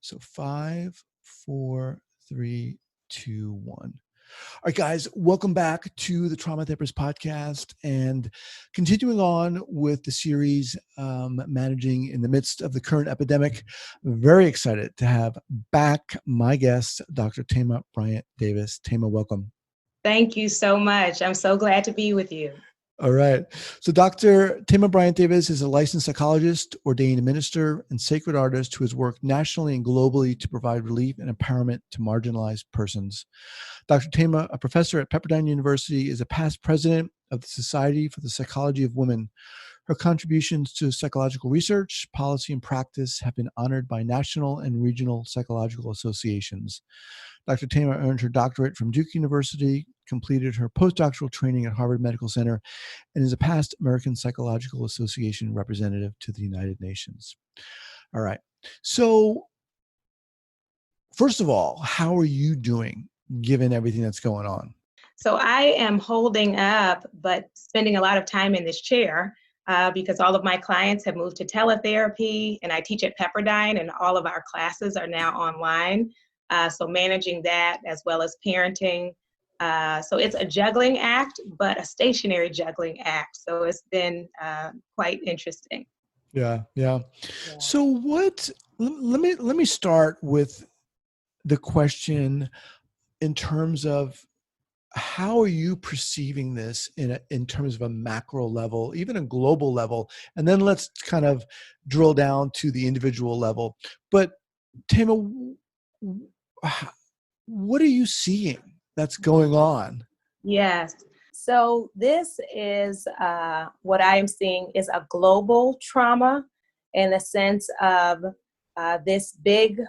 So 5, 4, 3, 2, 1. All right, guys, welcome back to the Trauma Therapist Podcast and continuing on with the series, Managing in the Midst of the Current Epidemic. I'm very excited to have back my guest, Dr. Thema Bryant-Davis. Thema, welcome. Thank you so much. I'm so glad to be with you. All right. So Dr. Thema Bryant-Davis is a licensed psychologist, ordained minister, and sacred artist who has worked nationally and globally to provide relief and empowerment to marginalized persons. Dr. Thema, a professor at Pepperdine University, is a past president of the Society for the Psychology of Women. Her contributions to psychological research, policy, and practice have been honored by national and regional psychological associations. Dr. Thema earned her doctorate from Duke University, completed her post-doctoral training at Harvard Medical Center, and is a past American Psychological Association representative to the United Nations. All right. So, first of all, how are you doing given everything that's going on? So I am holding up, but spending a lot of time in this chair because all of my clients have moved to teletherapy, and I teach at Pepperdine, and all of our classes are now online. So managing that as well as parenting. So it's a juggling act, but a stationary juggling act. So it's been quite interesting. Yeah. So let me start with the question in terms of how are you perceiving this in terms of a macro level, even a global level, and then let's kind of drill down to the individual level. But Thema, what are you seeing that's going on? Yes. So this is what I am seeing is a global trauma in the sense of this big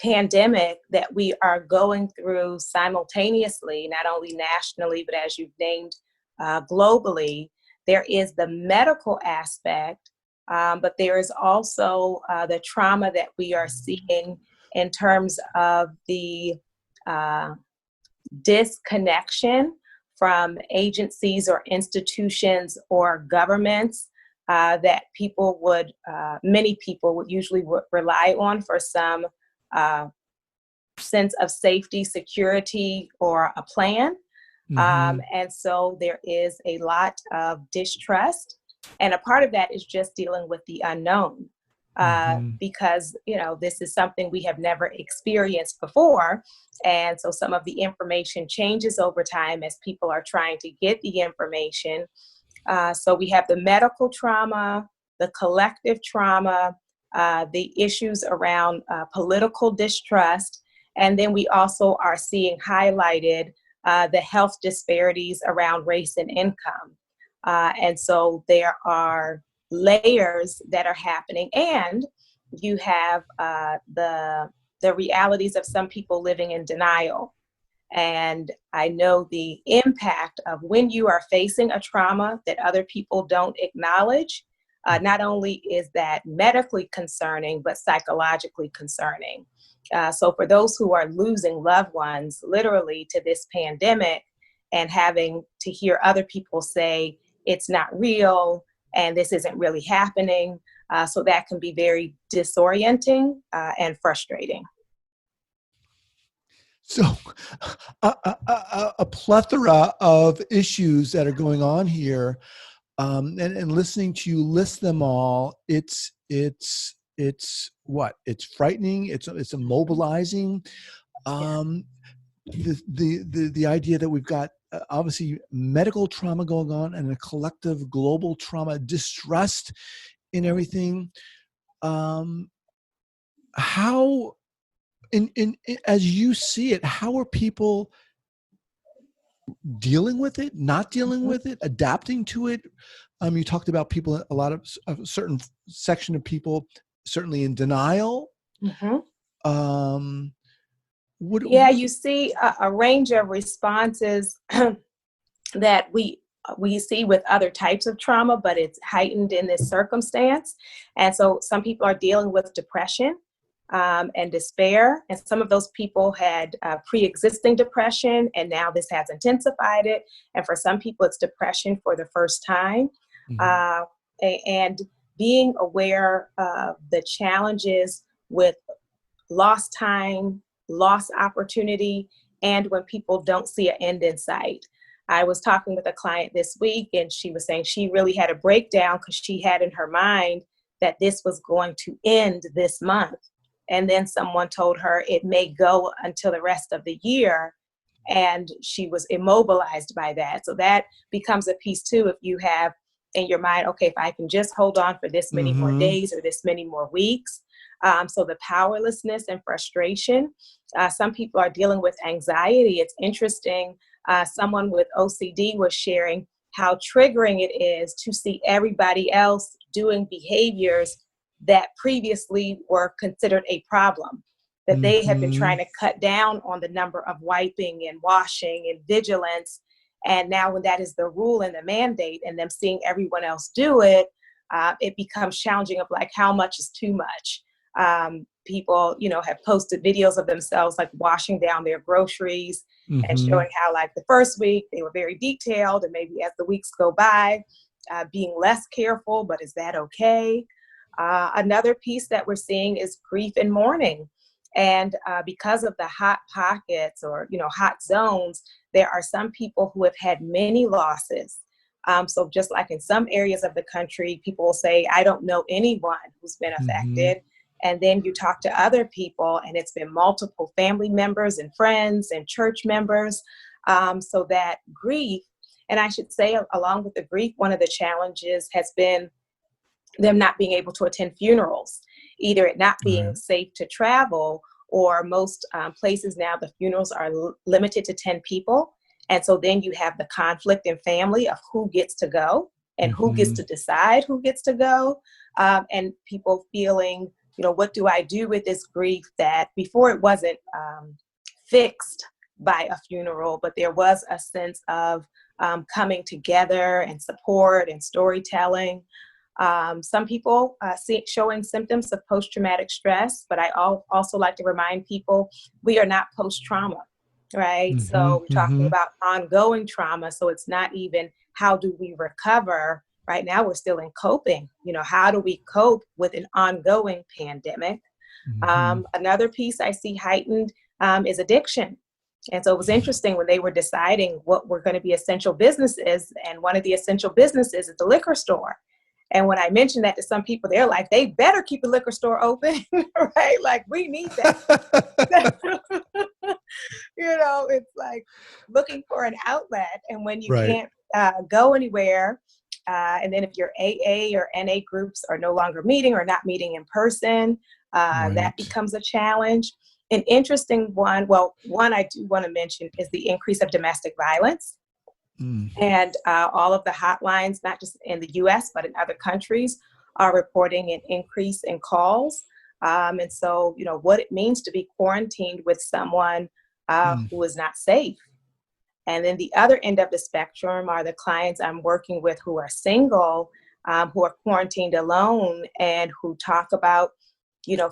pandemic that we are going through simultaneously, not only nationally, but as you've named, globally. There is the medical aspect, but there is also the trauma that we are seeing in terms of the disconnection from agencies or institutions or governments that many people would usually rely on for some sense of safety, security, or a plan. Mm-hmm. And so there is a lot of distrust. And a part of that is just dealing with the unknown. Because, this is something we have never experienced before. And so some of the information changes over time as people are trying to get the information. So we have the medical trauma, the collective trauma, the issues around political distrust. And then we also are seeing highlighted the health disparities around race and income. And so there are layers that are happening, and you have the realities of some people living in denial. And I know the impact of when you are facing a trauma that other people don't acknowledge. Not only is that medically concerning, but psychologically concerning. So for those who are losing loved ones literally to this pandemic and having to hear other people say it's not real and this isn't really happening, so that can be very disorienting and frustrating. So a plethora of issues that are going on here. And listening to you list them all, it's what? It's frightening. It's immobilizing. The idea that we've got obviously medical trauma going on and a collective global trauma, distrust in everything. How, as you see it, how are people dealing with it, not dealing with it, adapting to it? You talked about people, a lot of a certain section of people, certainly in denial. Mm-hmm. You see a range of responses that we see with other types of trauma, but it's heightened in this circumstance. And so some people are dealing with depression and despair. And some of those people had pre-existing depression, and now this has intensified it. And for some people, it's depression for the first time. Mm-hmm. And being aware of the challenges with lost time, lost opportunity, and when people don't see an end in sight. I was talking with a client this week, and she was saying she really had a breakdown because she had in her mind that this was going to end this month. And then someone told her it may go until the rest of the year. And she was immobilized by that. So that becomes a piece too, if you have in your mind, okay, if I can just hold on for this many more days or this many more weeks. So the powerlessness and frustration. Some people are dealing with anxiety. It's interesting. Someone with OCD was sharing how triggering it is to see everybody else doing behaviors that previously were considered a problem, that they have been trying to cut down on the number of wiping and washing and vigilance. And now when that is the rule and the mandate and them seeing everyone else do it, it becomes challenging of like, how much is too much? People, have posted videos of themselves like washing down their groceries and showing how like the first week they were very detailed, and maybe as the weeks go by, being less careful, but is that okay? Another piece that we're seeing is grief and mourning. And because of the hot pockets or, hot zones, there are some people who have had many losses. So just like in some areas of the country, people will say, I don't know anyone who's been affected. And then you talk to other people and it's been multiple family members and friends and church members. So that grief, and I should say along with the grief, one of the challenges has been them not being able to attend funerals, either it not being safe to travel, or most places now the funerals are limited to 10 people. And so then you have the conflict in family of who gets to go and who gets to decide who gets to go. And people feeling, what do I do with this grief that before it wasn't fixed by a funeral, but there was a sense of coming together and support and storytelling. Some people showing symptoms of post-traumatic stress, but I also like to remind people we are not post-trauma, right? So we're talking about ongoing trauma. So it's not even how do we recover. Right now, we're still in coping. How do we cope with an ongoing pandemic? Another piece I see heightened is addiction. And so it was interesting when they were deciding what were going to be essential businesses. And one of the essential businesses is the liquor store. And when I mentioned that to some people, they're like, they better keep the liquor store open, right? Like, we need that. It's like looking for an outlet. And when you can't go anywhere, and then if your AA or NA groups are no longer meeting or not meeting in person, that becomes a challenge. An interesting one I do want to mention is the increase of domestic violence. And all of the hotlines, not just in the US, but in other countries, are reporting an increase in calls. And so, what it means to be quarantined with someone who is not safe. And then the other end of the spectrum are the clients I'm working with who are single, who are quarantined alone, and who talk about,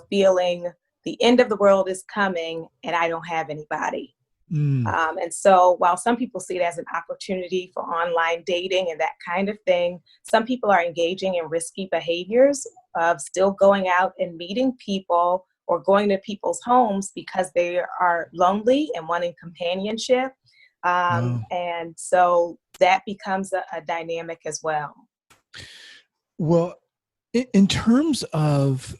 feeling the end of the world is coming and I don't have anybody. And so while some people see it as an opportunity for online dating and that kind of thing, some people are engaging in risky behaviors of still going out and meeting people or going to people's homes because they are lonely and wanting companionship. And so that becomes a dynamic as well. Well, in terms of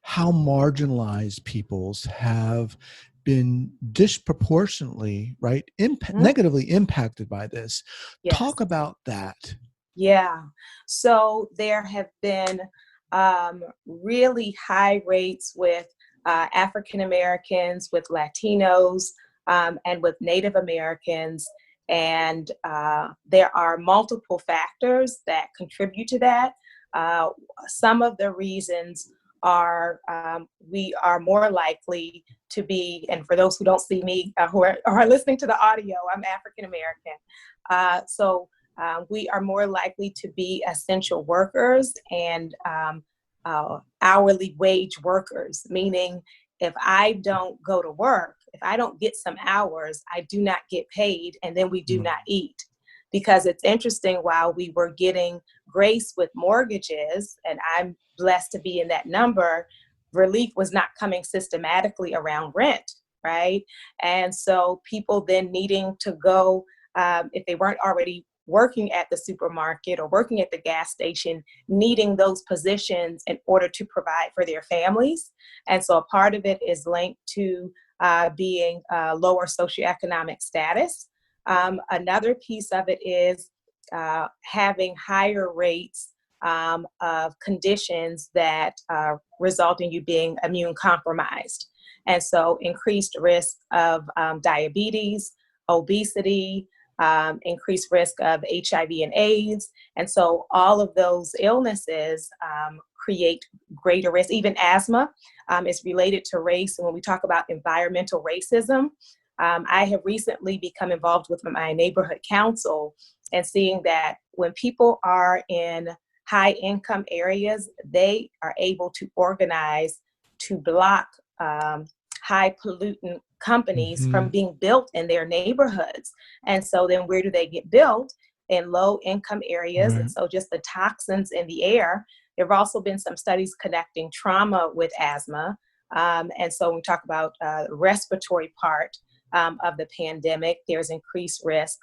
how marginalized peoples have been disproportionately, negatively impacted by this. Yes. Talk about that. Yeah. So there have been really high rates with African Americans, with Latinos, and with Native Americans. And there are multiple factors that contribute to that. Some of the reasons are we are more likely to be, and for those who don't see me, who are listening to the audio, I'm African American. So we are more likely to be essential workers and hourly wage workers, meaning if I don't go to work, if I don't get some hours, I do not get paid, and then we do not eat. Because it's interesting, while we were getting grace with mortgages, and I'm blessed to be in that number, relief was not coming systematically around rent, right? And so people then needing to go, if they weren't already working at the supermarket or working at the gas station, needing those positions in order to provide for their families. And so a part of it is linked to being lower socioeconomic status. Another piece of it is having higher rates of conditions that result in you being immune compromised. And so increased risk of diabetes, obesity, increased risk of HIV and AIDS. And so all of those illnesses create greater risk. Even asthma is related to race. And when we talk about environmental racism, I have recently become involved with my neighborhood council and seeing that when people are in high income areas, they are able to organize to block high pollutant companies from being built in their neighborhoods. And so then where do they get built? In low income areas. Right. And so just the toxins in the air. There have also been some studies connecting trauma with asthma. And so when we talk about the respiratory part of the pandemic, there's increased risk.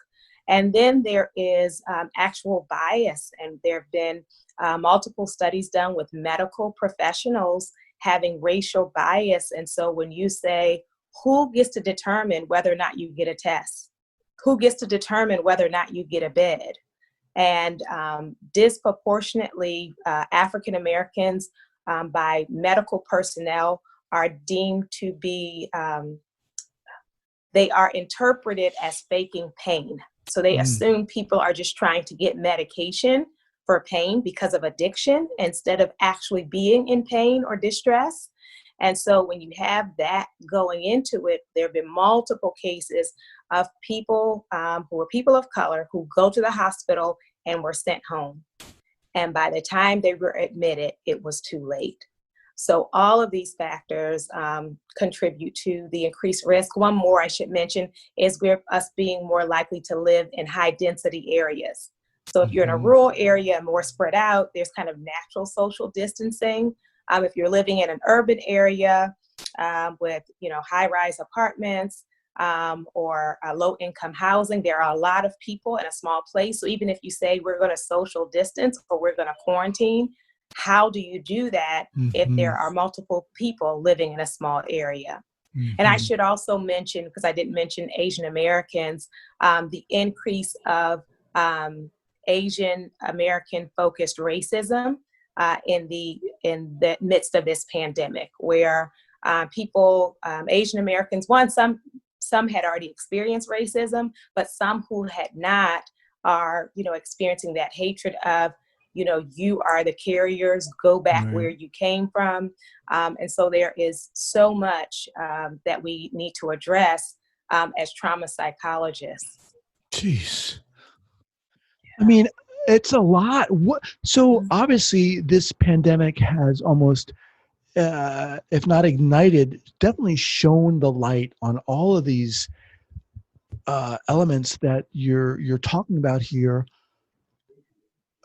And then there is actual bias. And there have been multiple studies done with medical professionals having racial bias. And so when you say, who gets to determine whether or not you get a test? Who gets to determine whether or not you get a bed? And disproportionately, African Americans by medical personnel are deemed to be, they are interpreted as faking pain. So they assume people are just trying to get medication for pain because of addiction instead of actually being in pain or distress. And so when you have that going into it, there have been multiple cases of people who were people of color who go to the hospital and were sent home. And by the time they were admitted, it was too late. So all of these factors contribute to the increased risk. One more I should mention is us being more likely to live in high density areas. So if you're in a rural area and more spread out, there's kind of natural social distancing. If you're living in an urban area with, high-rise apartments or low-income housing, there are a lot of people in a small place. So even if you say we're going to social distance or we're going to quarantine, how do you do that if there are multiple people living in a small area? And I should also mention, because I didn't mention Asian Americans, the increase of Asian American focused racism in the midst of this pandemic, where people, Asian Americans, some had already experienced racism, but some who had not are, experiencing that hatred of, you are the carriers, go back where you came from. And so there is so much that we need to address as trauma psychologists. Jeez. I mean, it's a lot. So obviously this pandemic has almost, if not ignited, definitely shone the light on all of these elements that you're talking about here.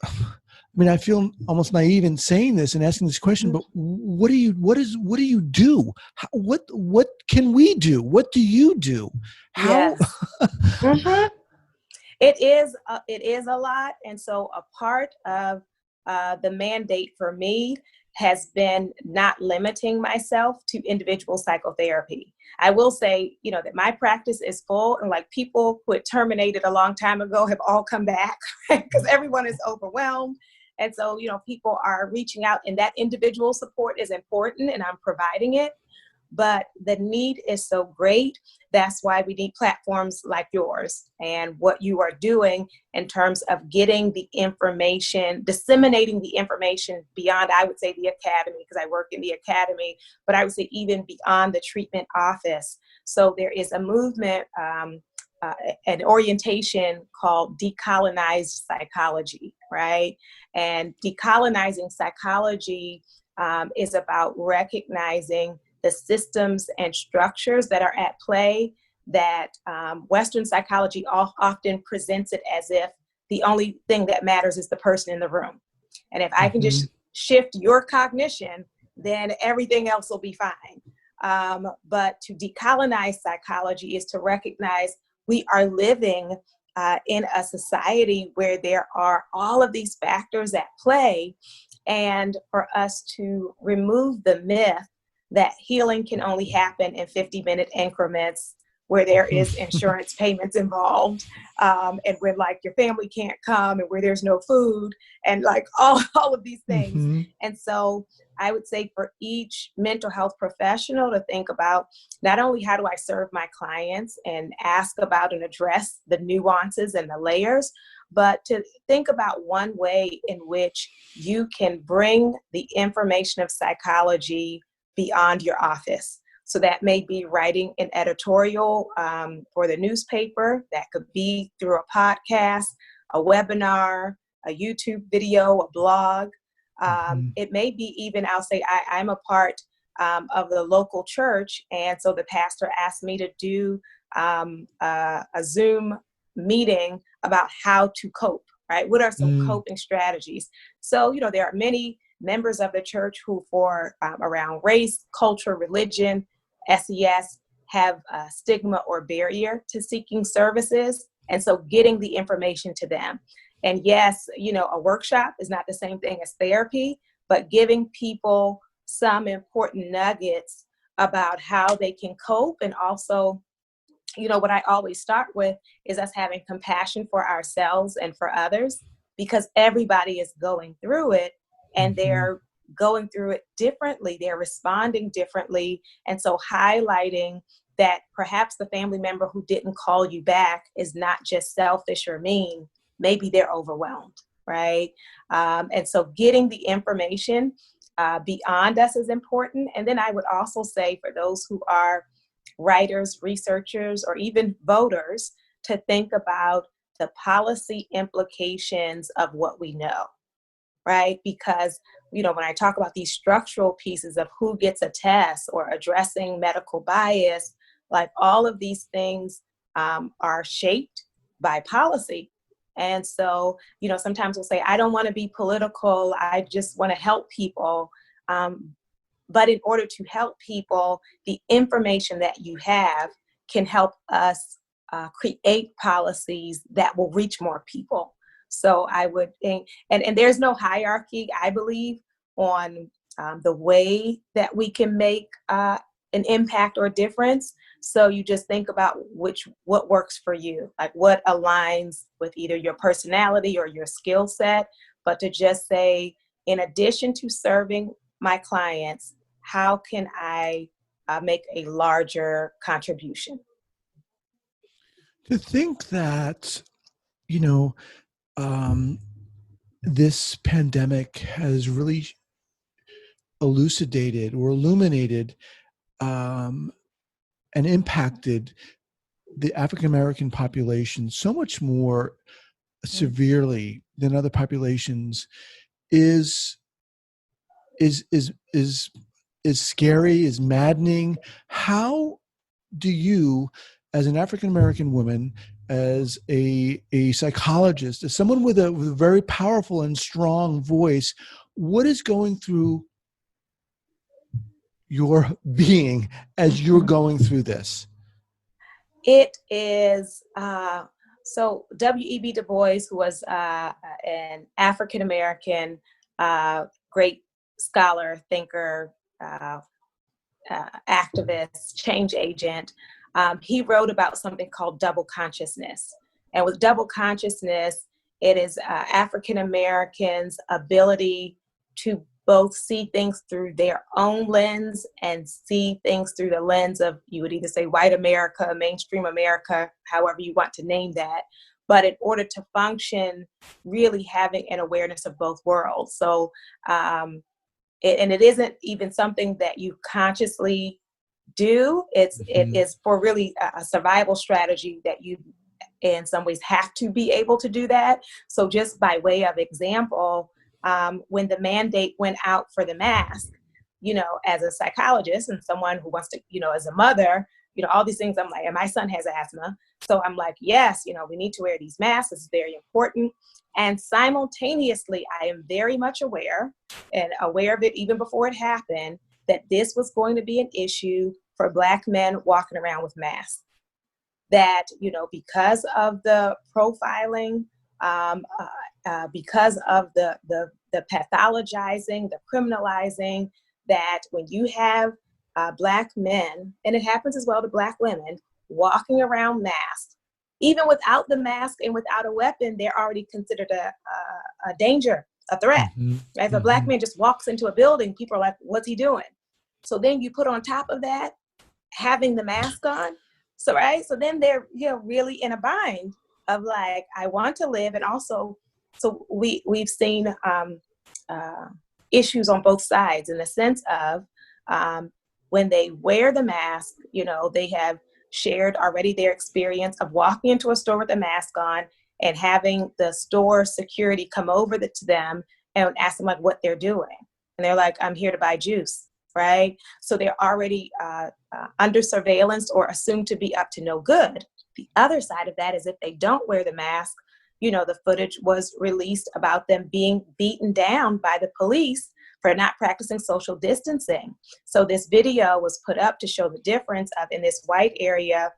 I mean, I feel almost naive in saying this and asking this question, but what do you do? What can we do? What do you do? How? Yes. It is a lot. And so a part of the mandate for me has been not limiting myself to individual psychotherapy. I will say, that my practice is full, and like people who had terminated a long time ago have all come back because everyone is overwhelmed. And so, people are reaching out, and that individual support is important, and I'm providing it. But the need is so great. That's why we need platforms like yours and what you are doing in terms of getting the information, disseminating the information beyond, I would say, the academy, because I work in the academy, but I would say even beyond the treatment office. So there is a movement, an orientation called decolonized psychology, right? And decolonizing psychology is about recognizing the systems and structures that are at play that Western psychology often presents it as if the only thing that matters is the person in the room. And if I can just shift your cognition, then everything else will be fine. But to decolonize psychology is to recognize we are living in a society where there are all of these factors at play, and for us to remove the myth that healing can only happen in 50-minute increments where there is insurance payments involved, and when like your family can't come, and where there's no food, and like all of these things. Mm-hmm. And so I would say for each mental health professional to think about not only how do I serve my clients and ask about and address the nuances and the layers, but to think about one way in which you can bring the information of psychology beyond your office. So that may be writing an editorial for the newspaper. That could be through a podcast, a webinar, a YouTube video, a blog. It may be even, I'll say, I'm a part of the local church. And so the pastor asked me to do a Zoom meeting about how to cope, right? What are some coping strategies? So, there are many members of the church who for around race, culture, religion, SES have a stigma or barrier to seeking services. And so getting the information to them. And yes, a workshop is not the same thing as therapy, but giving people some important nuggets about how they can cope. And also, what I always start with is us having compassion for ourselves and for others, because everybody is going through it, and they're going through it differently. They're responding differently. And so highlighting that perhaps the family member who didn't call you back is not just selfish or mean. Maybe they're overwhelmed, right? And so getting the information beyond us is important. And then I would also say for those who are writers, researchers, or even voters, to think about the policy implications of what we know, right? Because, when I talk about these structural pieces of who gets a test or addressing medical bias, like all of these things are shaped by policy. And so, sometimes we'll say, I don't want to be political. I just want to help people. But in order to help people, the information that you have can help us create policies that will reach more people. So I would think, and there's no hierarchy, I believe, on the way that we can make an impact or difference. So you just think about what works for you, like what aligns with either your personality or your skill set. But to just say, in addition to serving my clients, how can I make a larger contribution? To think that, this pandemic has really elucidated or illuminated and impacted the African American population so much more severely than other populations is scary, is maddening. How do you, as an African American woman, as a psychologist, as someone with a very powerful and strong voice, what is going through your being as you're going through this? It is, so W.E.B. Du Bois, who was an African American great scholar, thinker, activist, change agent, he wrote about something called double consciousness. And with double consciousness, it is African Americans' ability to both see things through their own lens and see things through the lens of, you would either say white America, mainstream America, however you want to name that. But in order to function, really having an awareness of both worlds. So, it isn't even something that you consciously do. It is for really a survival strategy that you, in some ways, have to be able to do that. So just by way of example, when the mandate went out for the mask, as a psychologist and someone who wants to, as a mother, all these things. I'm like, and my son has asthma. So I'm like, yes, we need to wear these masks. It's very important. And simultaneously, I am very much aware of it even before it happened, that this was going to be an issue for Black men walking around with masks. That, because of the profiling, because of the pathologizing, the criminalizing, that when you have Black men, and it happens as well to Black women, walking around masked, even without the mask and without a weapon, they're already considered a danger, a threat. Mm-hmm. If a Black man just walks into a building, people are like, what's he doing? So then you put on top of that, having the mask on. So then they're really in a bind of like, I want to live. And also, so we've seen issues on both sides in the sense of when they wear the mask, they have shared already their experience of walking into a store with a mask on and having the store security come over to them and ask them like what they're doing. And they're like, I'm here to buy juice, right? So they're already under surveillance or assumed to be up to no good. The other side of that is if they don't wear the mask, the footage was released about them being beaten down by the police for not practicing social distancing. So this video was put up to show the difference of, in this white area,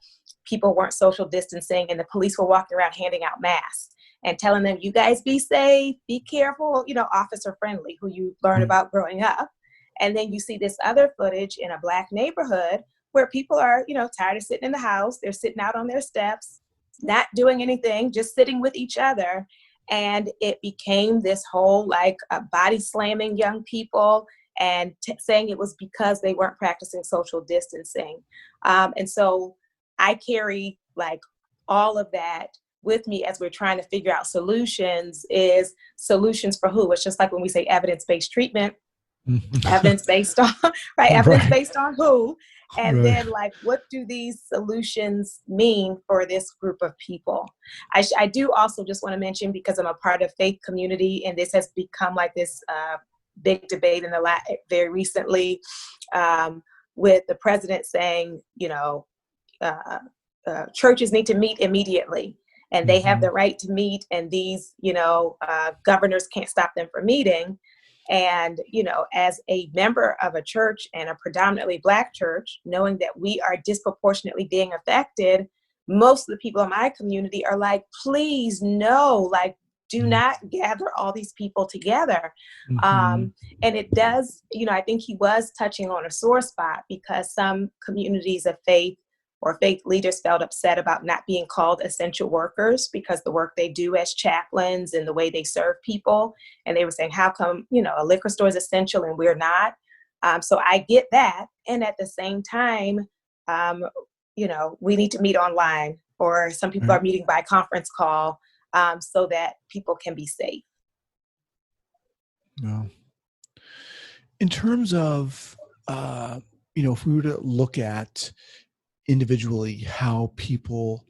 people weren't social distancing and the police were walking around handing out masks and telling them, you guys be safe, be careful, officer friendly, who you learn about growing up. And then you see this other footage in a Black neighborhood where people are, tired of sitting in the house. They're sitting out on their steps, not doing anything, just sitting with each other. And it became this whole body slamming young people and saying it was because they weren't practicing social distancing. And so I carry all of that with me as we're trying to figure out solutions. Is solutions for who? It's just like when we say evidence-based treatment, evidence-based on, right? Evidence-based on who? And then what do these solutions mean for this group of people? I do also just want to mention, because I'm a part of faith community, and this has become this big debate very recently with the president saying, churches need to meet immediately and they have the right to meet, and these, governors can't stop them from meeting. And, as a member of a church and a predominantly Black church, knowing that we are disproportionately being affected, most of the people in my community are like, please, no, do not gather all these people together. And it does, I think he was touching on a sore spot, because some communities of faith or faith leaders felt upset about not being called essential workers because the work they do as chaplains and the way they serve people. And they were saying, how come, a liquor store is essential and we're not? So I get that. And at the same time, we need to meet online, or some people are meeting by conference call so that people can be safe. No. In terms of, if we were to look at individually how people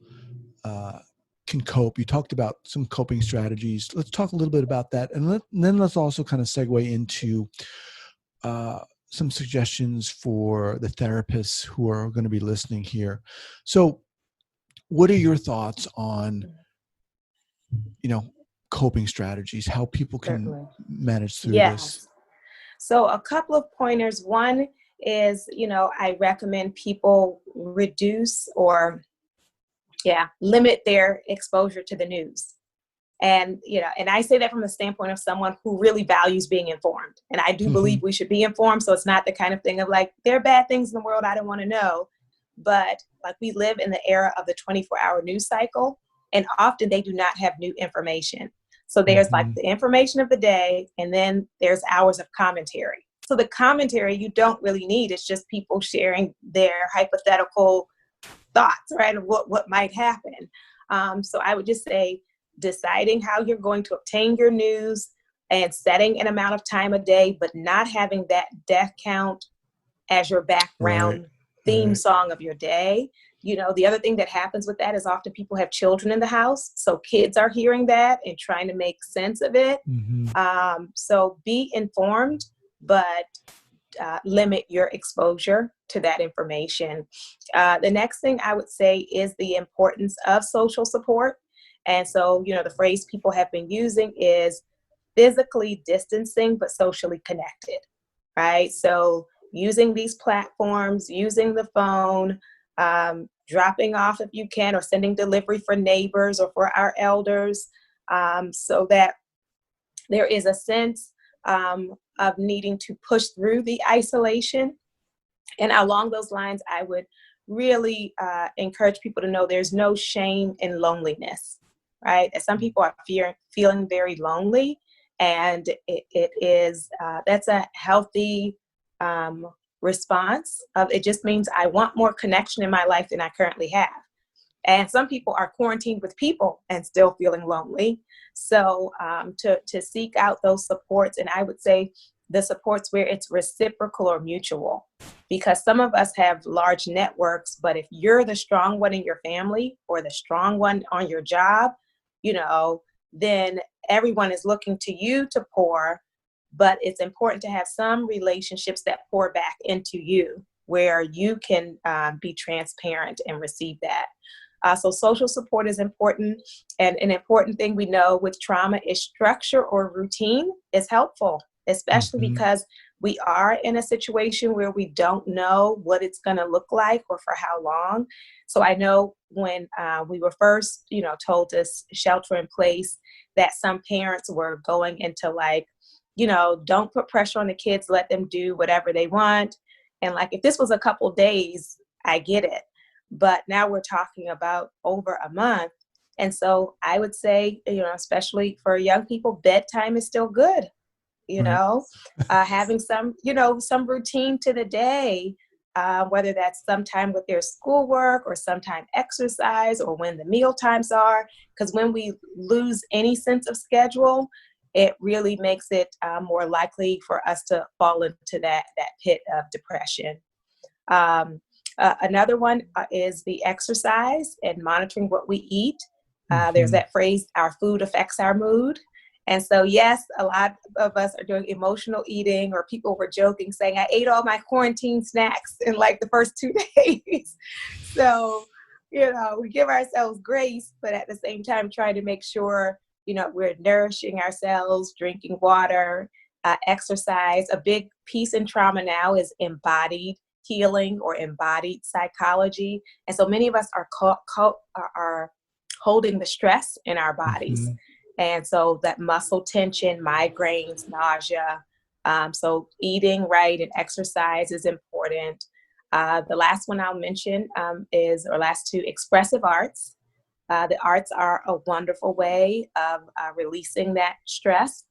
can cope, you talked about some coping strategies. Let's talk a little bit about that, and then let's also kind of segue into some suggestions for the therapists who are going to be listening here. So what are your thoughts on coping strategies, how people can manage through this? So a couple of pointers. One is, I recommend people reduce or limit their exposure to the news. And, and I say that from the standpoint of someone who really values being informed. And I do believe we should be informed. So it's not the kind of thing of there are bad things in the world I don't want to know. But we live in the era of the 24-hour news cycle, and often they do not have new information. So there's the information of the day, and then there's hours of commentary. So the commentary you don't really need. It's just people sharing their hypothetical thoughts, right, of what might happen. So I would just say deciding how you're going to obtain your news and setting an amount of time a day, but not having that death count as your background theme song of your day. The other thing that happens with that is often people have children in the house. So kids are hearing that and trying to make sense of it. So be informed, but limit your exposure to that information. The next thing I would say is the importance of social support. And so, the phrase people have been using is physically distancing, but socially connected, right? So using these platforms, using the phone, dropping off if you can, or sending delivery for neighbors or for our elders, so that there is a sense of needing to push through the isolation. And along those lines, I would really encourage people to know there's no shame in loneliness, right? That some people are feeling very lonely, and it is that's a healthy response. It just means I want more connection in my life than I currently have. And some people are quarantined with people and still feeling lonely. So to seek out those supports, and I would say the supports where it's reciprocal or mutual, because some of us have large networks, but if you're the strong one in your family or the strong one on your job, then everyone is looking to you to pour. But it's important to have some relationships that pour back into you, where you can be transparent and receive that. So social support is important. And an important thing we know with trauma is structure or routine is helpful, especially because we are in a situation where we don't know what it's going to look like or for how long. So I know when we were first, told to shelter in place, that some parents were going into don't put pressure on the kids, let them do whatever they want. And if this was a couple days, I get it. But now we're talking about over a month. And so I would say, especially for young people, bedtime is still good. Having some routine to the day, whether that's sometime with their schoolwork or sometime exercise or when the meal times are, because when we lose any sense of schedule, it really makes it more likely for us to fall into that pit of depression. Another one is the exercise and monitoring what we eat. There's that phrase, our food affects our mood. And so, yes, a lot of us are doing emotional eating, or people were joking saying, I ate all my quarantine snacks in the first 2 days. So, we give ourselves grace, but at the same time, trying to make sure, we're nourishing ourselves, drinking water, exercise. A big piece in trauma now is embodied healing or embodied psychology. And so many of us are holding the stress in our bodies. And so that muscle tension, migraines, nausea. So eating right and exercise is important. The last one I'll mention last two, expressive arts. The arts are a wonderful way of releasing that stress.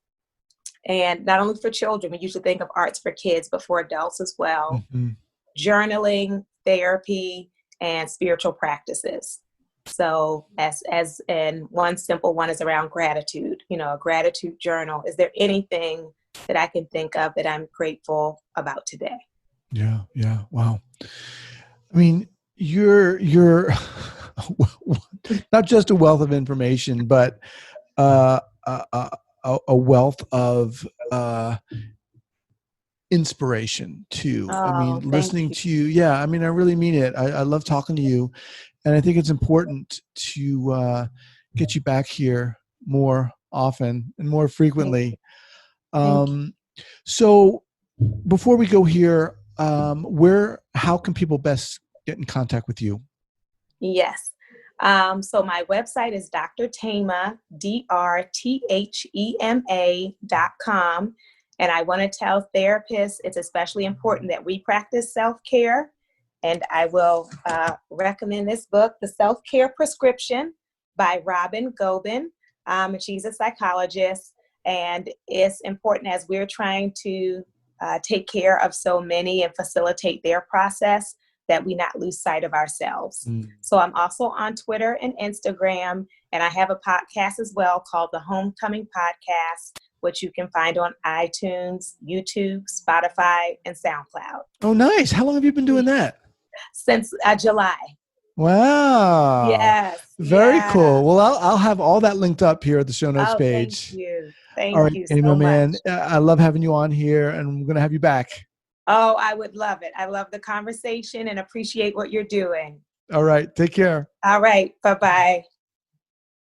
And not only for children, we usually think of arts for kids, but for adults as well. Journaling, therapy, and spiritual practices. So and one simple one is around gratitude, a gratitude journal. Is there anything that I can think of that I'm grateful about today? Yeah. Wow. I mean, you're not just a wealth of information, but a wealth of inspiration too. Listening to you. I really mean it. I love talking to you. And I think it's important to get you back here more often and more frequently. So before we go here, how can people best get in contact with you? Yes. So my website is Dr. Thema, DrThema.com. And I want to tell therapists it's especially important that we practice self-care. And I will recommend this book, The Self-Care Prescription by Robin Gobin. And she's a psychologist. And it's important as we're trying to take care of so many and facilitate their process that we not lose sight of ourselves. So I'm also on Twitter and Instagram. And I have a podcast as well called The Homecoming Podcast, which you can find on iTunes, YouTube, Spotify, and SoundCloud. Oh, nice. How long have you been doing that? Since July. Wow. Yes. Very cool. Well, I'll have all that linked up here at the show notes page. Thank you. Thank all right, you Thema, so man. much. I love having you on here, and I'm going to have you back. Oh, I would love it. I love the conversation and appreciate what you're doing. All right. Take care. All right. Bye-bye.